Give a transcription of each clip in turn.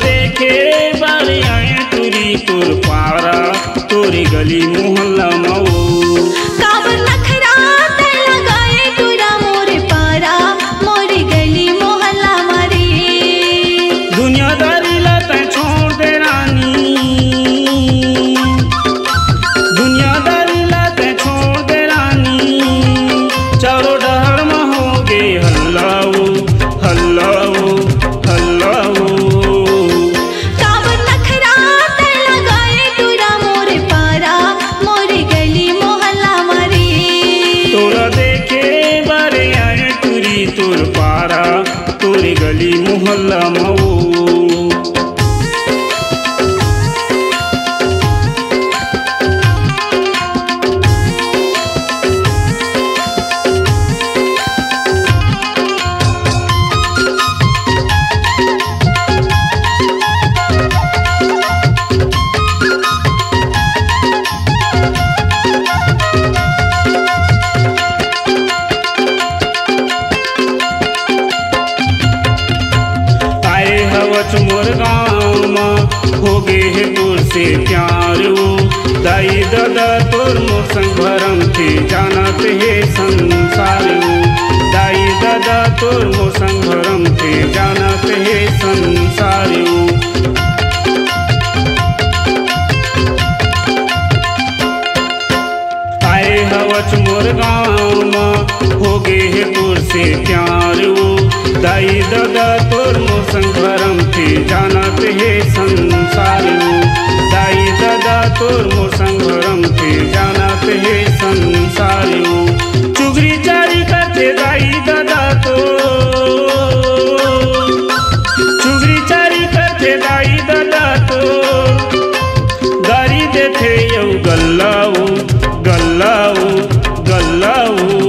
देखे बारे आए तुरी तोर पारा तोरी गली मोहल्ला मऊ काबर नखरा ते लगाए टूरा मोरे पारा मोरी गली मोहल्ला मारे दुनियादारी ला तै छोड़ दे रानी दुनियादारी ला तै छोड़ दे रानी चारों डहर में हो गे हल्लाओ हल्लाओ हल्लाओ काबर नखरा ते लगाए टूरा मोरे पारा मोरी गली मोहल्ला मारे तोरा देखे बारे आए तुरी तोर पारा तोरी गली मोहल्ला मऊ मोर गाँव में हो गे है तोर से प्यार वो दाई दादा तोर मोर संग भरम थे जानत है संसार वो दाई दादा तोर मोर संग भरम थे जानत है संसार वो आए हवच मोर गाँव में हो गे है तोर से प्यार वो दाई दादा तोर मोर संग भरम थे जानत है संसार दाई दादा तोर मोर संग भरम थे जानत है संसार चुगरी चारी करते दाई दादा तो चुगरी चारी करते दाई दादा तो गारी देते यौ गल्लाओ गल्लाओ गल्लाओ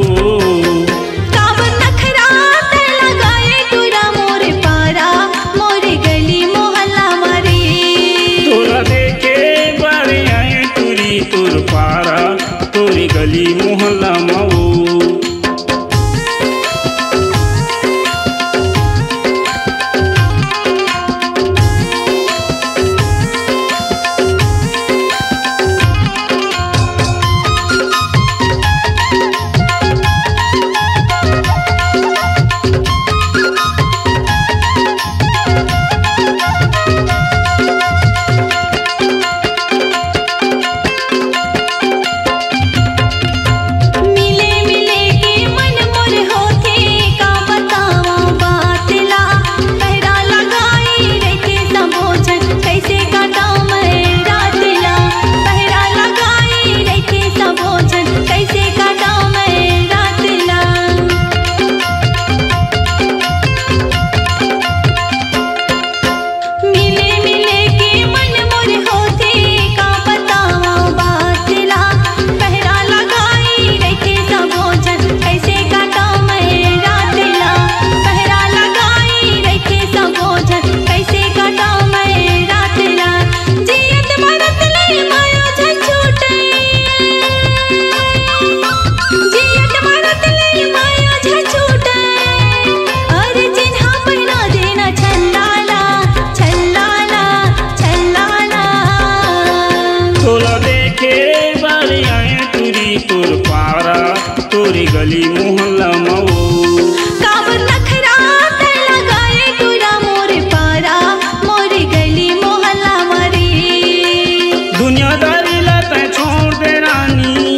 तोरी गली मोहल्ला मऊ तोर पारा तोरी गली मोहल्ला मऊ काबर नखरा ते लगाए टूरा मोरे पारा मोरी गली मोहल्ला मारे दुनियादारी ला तै छोड़ दे रानी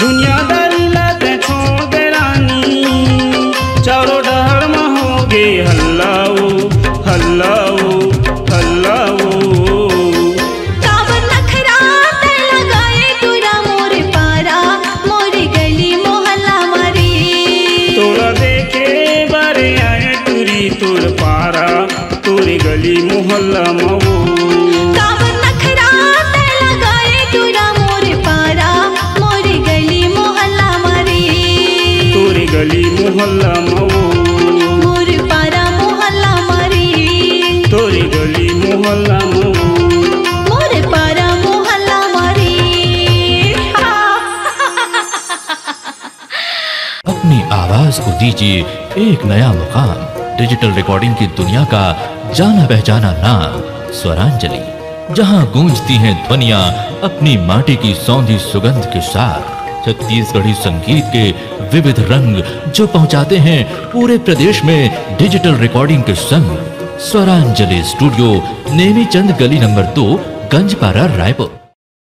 दुनियादारी ला तै छोड़ दे रानी चारों डहर में हो गे हल्लाओ हल्लाओ हल्लाओ तोर पारा तोरी गली मोहल्ला मऊ काबर नखरा ते लगाए टूरा मोरे पारा मोरी गली मोहल्ला मारे तोरी गली मोहल्ला मऊ मोरे पारा मोहल्ला मारे तोरी गली मोहल्ला मऊ मोरे पारा मोहल्ला मारे अपनी आवाज को दीजिए एक नया मुकाम। डिजिटल रिकॉर्डिंग की दुनिया का जाना पहचाना नाम स्वरांजलि, जहां गूंजती हैं ध्वनियां अपनी माटी की सौंधी सुगंध के साथ। छत्तीसगढ़ी संगीत के विविध रंग जो पहुंचाते हैं पूरे प्रदेश में डिजिटल रिकॉर्डिंग के संग। स्वरांजलि स्टूडियो, नेमीचंद गली नंबर 2, गंजपारा, रायपुर।